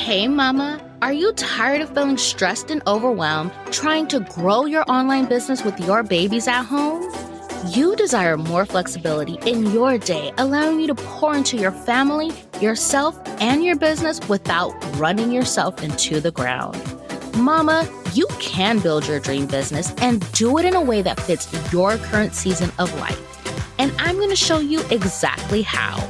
Hey mama, are you tired of feeling stressed and overwhelmed trying to grow your online business with your babies at home? You desire more flexibility in your day, allowing you to pour into your family, yourself, and your business without running yourself into the ground. Mama, you can build your dream business and do it in a way that fits your current season of life. And I'm going to show you exactly how.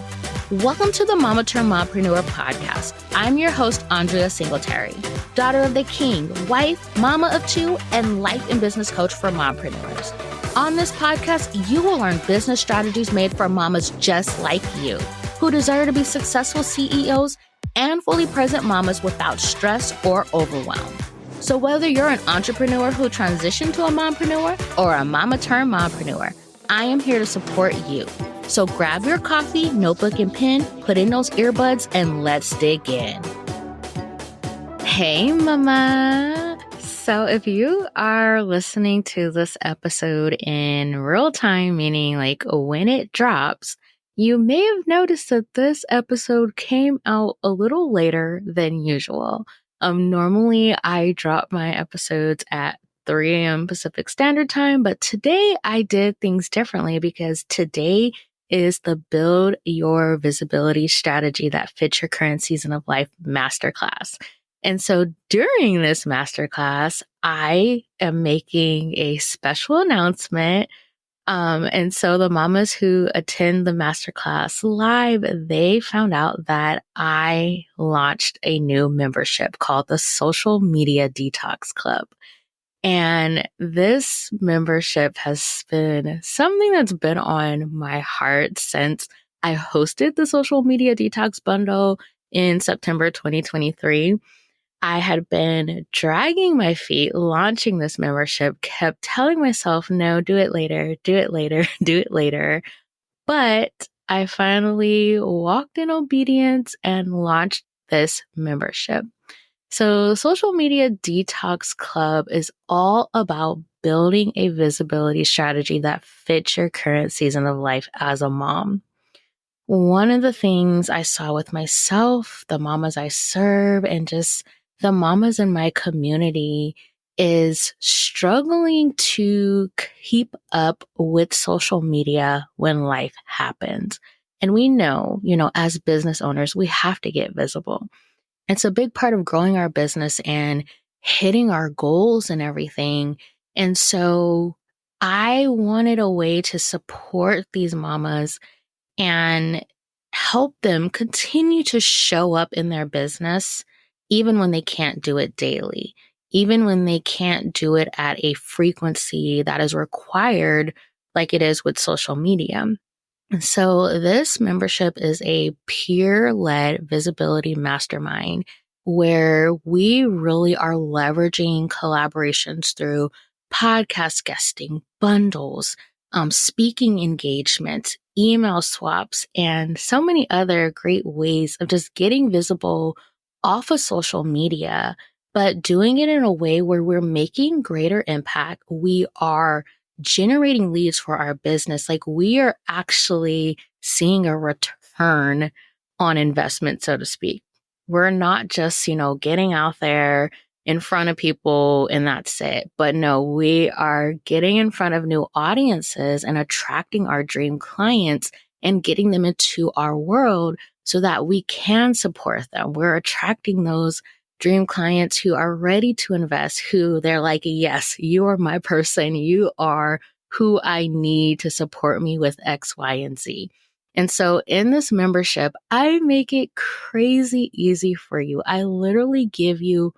Welcome to the Mama Turned Mompreneur podcast. I'm your host, Andrea Singletary, daughter of the king, wife, mama of two, and life and business coach for mompreneurs. On this podcast, you will learn business strategies made for mamas just like you, who desire to be successful CEOs and fully present mamas without stress or overwhelm. So whether you're an entrepreneur who transitioned to a mompreneur or a mama turned mompreneur, I am here to support you. So grab your coffee, notebook, and pen, put in those earbuds, and let's dig in. Hey, mama. So if you are listening to this episode in real time, meaning like when it drops, you may have noticed that this episode came out a little later than usual. Normally I drop my episodes at 3 a.m. Pacific Standard Time, but today I did things differently because today is the Build Your Visibility Strategy That Fits Your Current Season of Life masterclass. And so during this masterclass, I am making a special announcement. And so the mamas who attend the masterclass live, they found out that I launched a new membership called the Social Media Detox Club. And this membership has been something that's been on my heart since I hosted the Social Media Detox Bundle in September 2023. I had been dragging my feet launching this membership, kept telling myself, no, do it later, do it later, do it later. But I finally walked in obedience and launched this membership. So Social Media Detox Club is all about building a visibility strategy that fits your current season of life as a mom. One of the things I saw with myself, the mamas I serve, and just the mamas in my community is struggling to keep up with social media when life happens. And we know, as business owners, we have to get visible. It's a big part of growing our business and hitting our goals and everything. And so I wanted a way to support these mamas and help them continue to show up in their business, even when they can't do it daily, even when they can't do it at a frequency that is required, like it is with social media. So this membership is a peer-led visibility mastermind where we really are leveraging collaborations through podcast guesting, bundles, speaking engagements, email swaps, and so many other great ways of just getting visible off of social media, but doing it in a way where we're making greater impact. We are generating leads for our business. Like we are actually seeing a return on investment, so to speak. We're not just, getting out there in front of people and that's it. But no, we are getting in front of new audiences and attracting our dream clients and getting them into our world so that we can support them. We're attracting those dream clients who are ready to invest, who they're like, yes, you are my person. You are who I need to support me with X, Y, and Z. And so in this membership, I make it crazy easy for you. I literally give you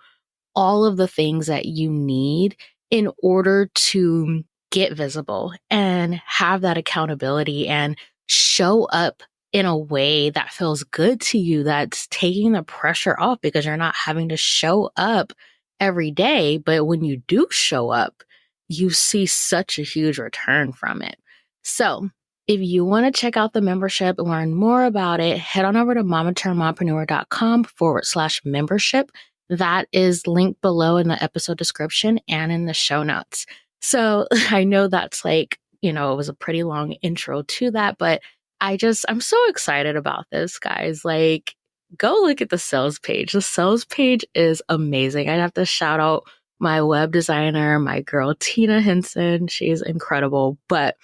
all of the things that you need in order to get visible and have that accountability and show up in a way that feels good to you, that's taking the pressure off because you're not having to show up every day. But when you do show up, you see such a huge return from it. So if you want to check out the membership and learn more about it, head on over to mamaturnedmompreneur.com/membership. That is linked below in the episode description and in the show notes. So I know that's it was a pretty long intro to that, but I'm so excited about this, guys. go look at the sales page. The sales page is amazing. I'd have to shout out my web designer, my girl, Tina Henson. She's incredible. But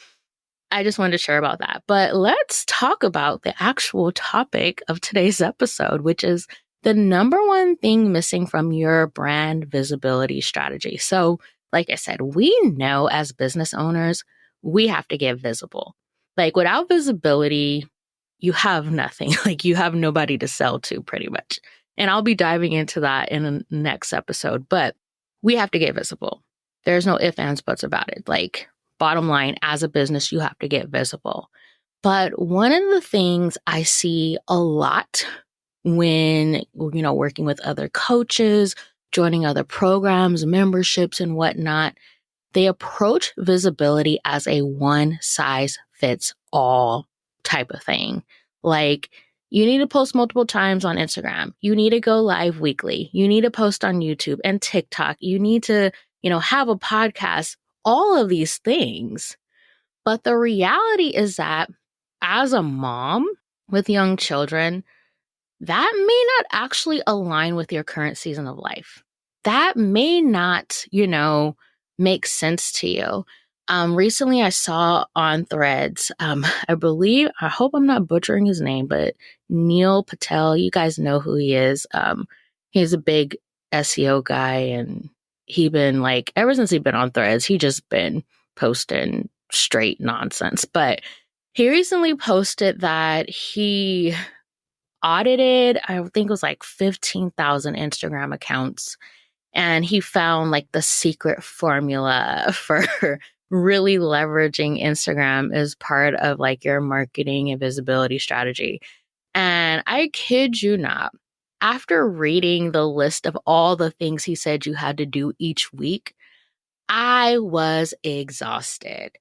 I just wanted to share about that. But let's talk about the actual topic of today's episode, which is the number one thing missing from your brand visibility strategy. So, like I said, we know as business owners, we have to get visible. Like without visibility, you have nothing. Like you have nobody to sell to pretty much. And I'll be diving into that in the next episode, but we have to get visible. There's no ifs, ands, buts about it. Like bottom line, as a business, you have to get visible. But one of the things I see a lot when, working with other coaches, joining other programs, memberships and whatnot, they approach visibility as a one size fits all type of thing. Like you need to post multiple times on Instagram. You need to go live weekly. You need to post on YouTube and TikTok. You need to, have a podcast, all of these things. But the reality is that as a mom with young children, that may not actually align with your current season of life. That may not, make sense to you. Recently I saw on Threads, I hope I'm not butchering his name, but Neil Patel, you guys know who he is. He's a big SEO guy and ever since he's been on Threads, he just been posting straight nonsense. But he recently posted that he audited, I think it was 15,000 Instagram accounts. And he found the secret formula for really leveraging Instagram as part of your marketing and visibility strategy. And I kid you not, after reading the list of all the things he said you had to do each week, I was exhausted.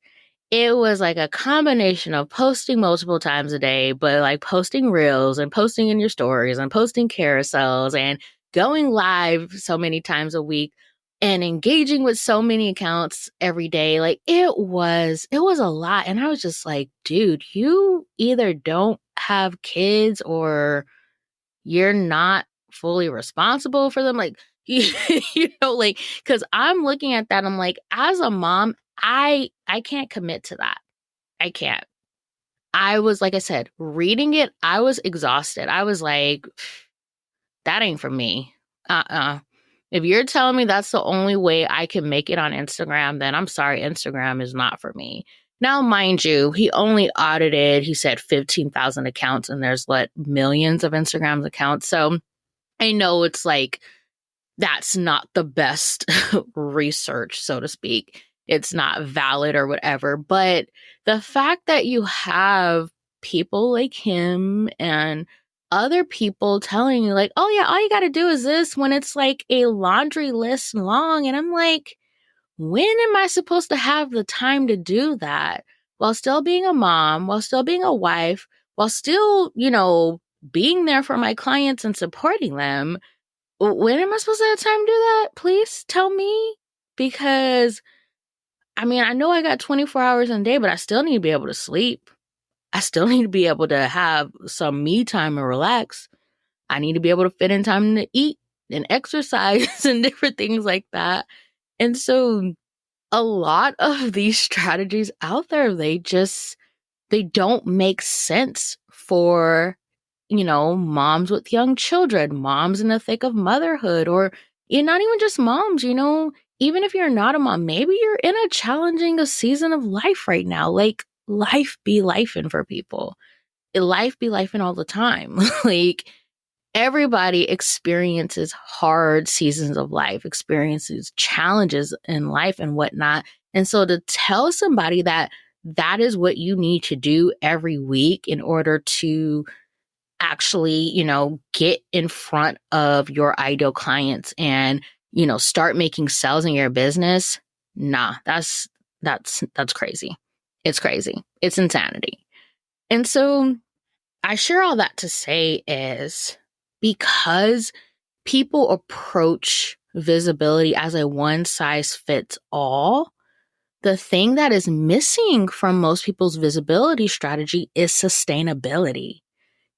It was a combination of posting multiple times a day, but posting reels and posting in your stories and posting carousels and going live so many times a week and engaging with so many accounts every day. It was a lot. And I was just dude, you either don't have kids or you're not fully responsible for them. Cause I'm looking at that. I'm as a mom, I can't commit to that. I can't. I was, like I said, reading it, I was exhausted. I was that ain't for me. If you're telling me that's the only way I can make it on Instagram, then I'm sorry, Instagram is not for me. Now, mind you, he only audited, he said 15,000 accounts, and there's millions of Instagram accounts. So I know it's that's not the best research, so to speak. It's not valid or whatever. But the fact that you have people like him and other people telling you oh yeah, all you got to do is this, when it's a laundry list long. And I'm when am I supposed to have the time to do that while still being a mom, while still being a wife, while still, being there for my clients and supporting them? When am I supposed to have time to do that? Please tell me. Because I know I got 24 hours in a day, but I still need to be able to sleep. I still need to be able to have some me time and relax. I need to be able to fit in time to eat and exercise and different things like that. And so a lot of these strategies out there, they don't make sense for, moms with young children, moms in the thick of motherhood, or not even just moms, even if you're not a mom, maybe you're in a challenging season of life right now. Life be lifing for people. Life be lifing all the time. Everybody experiences hard seasons of life, experiences challenges in life and whatnot. And so to tell somebody that is what you need to do every week in order to actually, get in front of your ideal clients and, start making sales in your business. Nah, that's crazy. It's crazy. It's insanity. And so I share all that to say is because people approach visibility as a one size fits all, the thing that is missing from most people's visibility strategy is sustainability.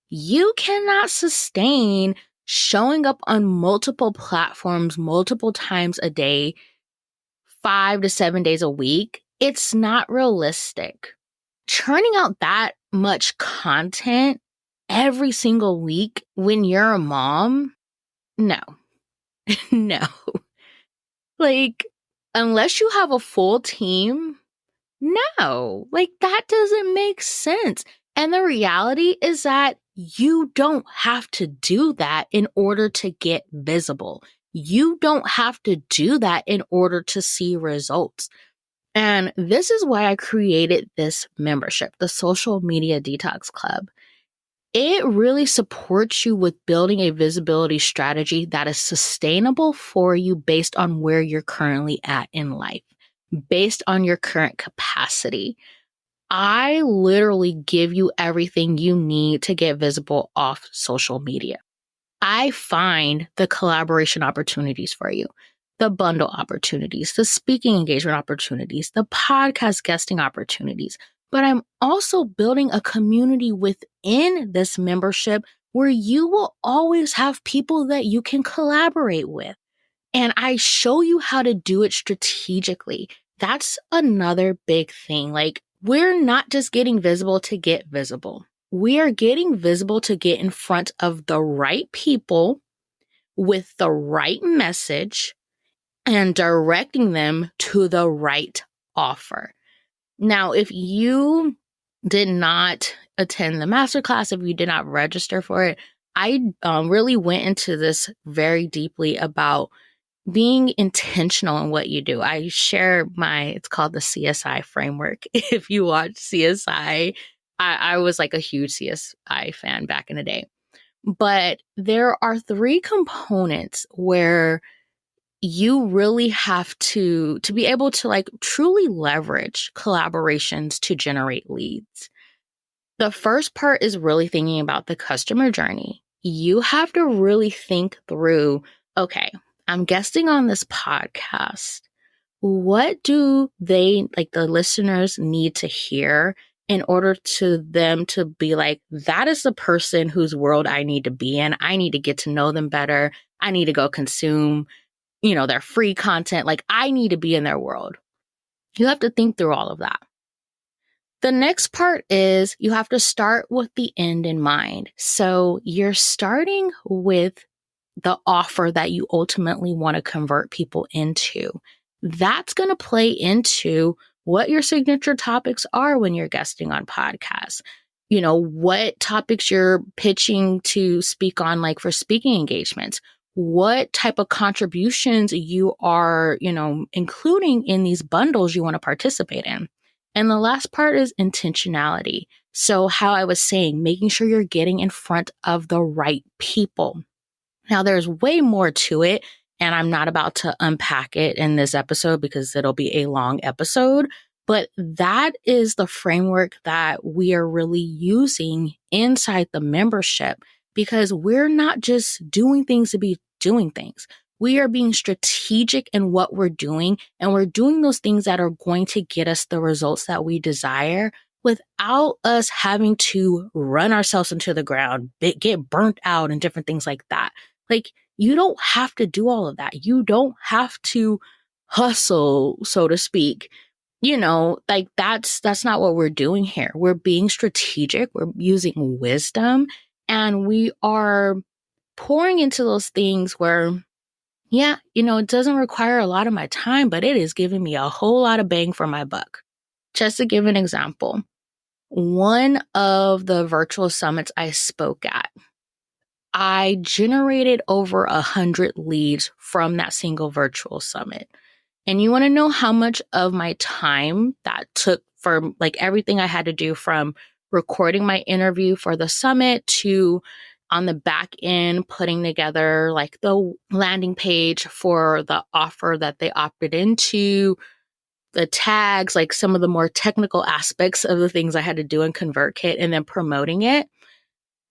You cannot sustain showing up on multiple platforms multiple times a day, 5 to 7 days a week. It's not realistic. Churning out that much content every single week when you're a mom, no, no. Like, unless you have a full team, no, like that doesn't make sense. And the reality is that you don't have to do that in order to get visible. You don't have to do that in order to see results. And this is why I created this membership, the Social Media Detox Club. It really supports you with building a visibility strategy that is sustainable for you based on where you're currently at in life, based on your current capacity. I literally give you everything you need to get visible off social media. I find the collaboration opportunities for you, the bundle opportunities, the speaking engagement opportunities, the podcast guesting opportunities. But I'm also building a community within this membership where you will always have people that you can collaborate with. And I show you how to do it strategically. That's another big thing. Like, we're not just getting visible to get visible. We are getting visible to get in front of the right people with the right message and directing them to the right offer. Now, if you did not attend the masterclass, if you did not register for it, I really went into this very deeply about being intentional in what you do. I share it's called the CSI framework. If you watch CSI, I was like a huge CSI fan back in the day. But there are 3 components where you really have to be able to like truly leverage collaborations to generate leads. The first part is really thinking about the customer journey. You have to really think through, okay, I'm guesting on this podcast. What do they, like the listeners, need to hear in order to them to be like, that is the person whose world I need to be in. I need to get to know them better. I need to go consume, their free content. Like, I need to be in their world. You have to think through all of that. The next part is you have to start with the end in mind. So you're starting with the offer that you ultimately want to convert people into. That's going to play into what your signature topics are when you're guesting on podcasts. What topics you're pitching to speak on, like for speaking engagements, what type of contributions you are, including in these bundles you want to participate in. And the last part is intentionality. So how I was saying, making sure you're getting in front of the right people. Now, there's way more to it, and I'm not about to unpack it in this episode because it'll be a long episode. But that is the framework that we are really using inside the membership, because we're not just doing things to be doing things. We are being strategic in what we're doing, and we're doing those things that are going to get us the results that we desire without us having to run ourselves into the ground, get burnt out and different things like that. Like, you don't have to do all of that. You don't have to hustle, so to speak. Like that's not what we're doing here. We're being strategic. We're using wisdom, and we are pouring into those things where, yeah, it doesn't require a lot of my time, but it is giving me a whole lot of bang for my buck. Just to give an example, one of the virtual summits I spoke at, I generated over 100 leads from that single virtual summit. And you want to know how much of my time that took for like everything I had to do, from recording my interview for the summit to on the back end, putting together like the landing page for the offer that they opted into, the tags, like some of the more technical aspects of the things I had to do in ConvertKit, and then promoting it.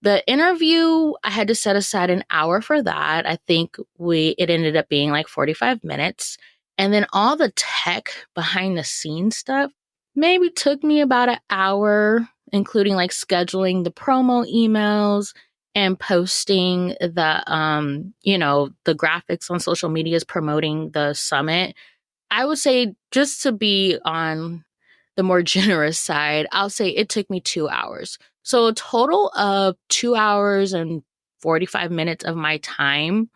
The interview, I had to set aside an hour for that. I think it ended up being like 45 minutes. And then all the tech behind the scenes stuff maybe took me about an hour including like scheduling the promo emails and posting the the graphics on social medias promoting the summit. I would say, just to be on the more generous side, I'll say it took me 2 hours. So a total of 2 hours and 45 minutes of my time.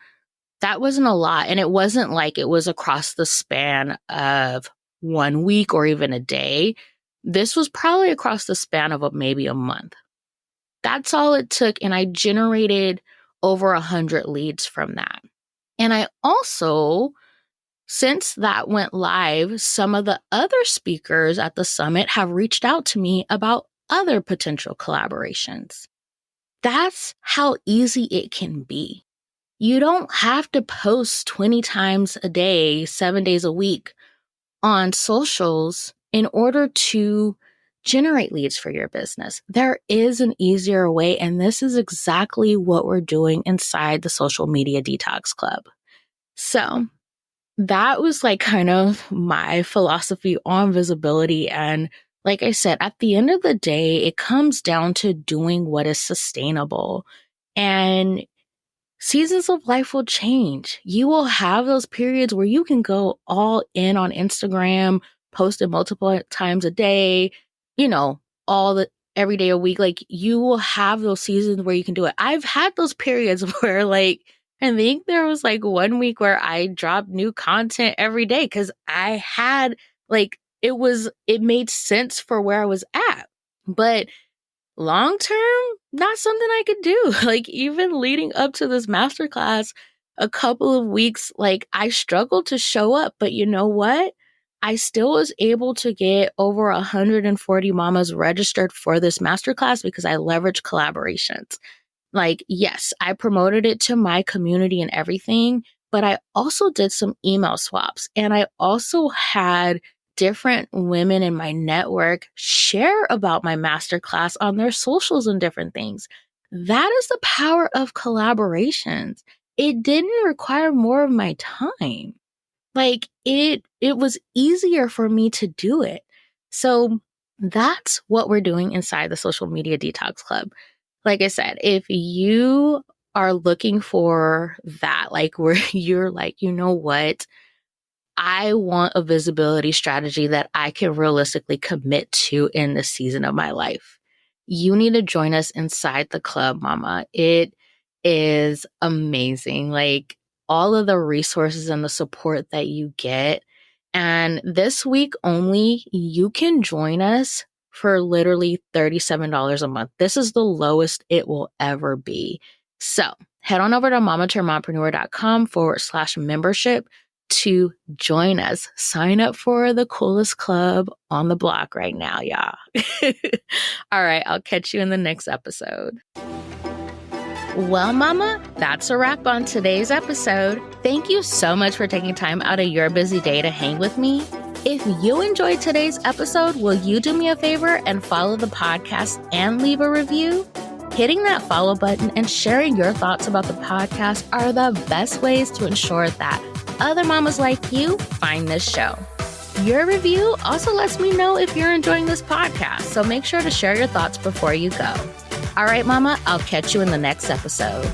That wasn't a lot. And it wasn't like it was across the span of 1 week or even a day. This was probably across the span of maybe a month. That's all it took. And I generated over 100 leads from that. And I also, since that went live, some of the other speakers at the summit have reached out to me about other potential collaborations. That's how easy it can be. You don't have to post 20 times a day, 7 days a week on socials in order to generate leads for your business. There is an easier way, and this is exactly what we're doing inside the Social Media Detox Club. So that was like kind of my philosophy on visibility. And like I said, at the end of the day, it comes down to doing what is sustainable. And seasons of life will change. You will have those periods where you can go all in on Instagram, post it multiple times a day, every day a week. Like, you will have those seasons where you can do it. I've had those periods where I think there was 1 week where I dropped new content every day because I had it made sense for where I was at. But long term, not something I could do. Even leading up to this masterclass, a couple of weeks, I struggled to show up. But you know what? I still was able to get over 140 mamas registered for this masterclass because I leveraged collaborations. Yes, I promoted it to my community and everything, but I also did some email swaps, and I also had different women in my network share about my masterclass on their socials and different things. That is the power of collaborations. It didn't require more of my time. It was easier for me to do it. So that's what we're doing inside the Social Media Detox Club. Like I said, if you are looking for that, where you're you know what? I want a visibility strategy that I can realistically commit to in this season of my life. You need to join us inside the club, mama. It is amazing. All of the resources and the support that you get. And this week only, you can join us for literally $37 a month. This is the lowest it will ever be. So head on over to mamaturmompreneur.com/membership to join us. Sign up for the coolest club on the block right now, y'all. All right, I'll catch you in the next episode. Well, mama, that's a wrap on today's episode. Thank you so much for taking time out of your busy day to hang with me. If you enjoyed today's episode, will you do me a favor and follow the podcast and leave a review? Hitting that follow button and sharing your thoughts about the podcast are the best ways to ensure that other mamas like you find this show. Your review also lets me know if you're enjoying this podcast, so make sure to share your thoughts before you go. All right, mama, I'll catch you in the next episode.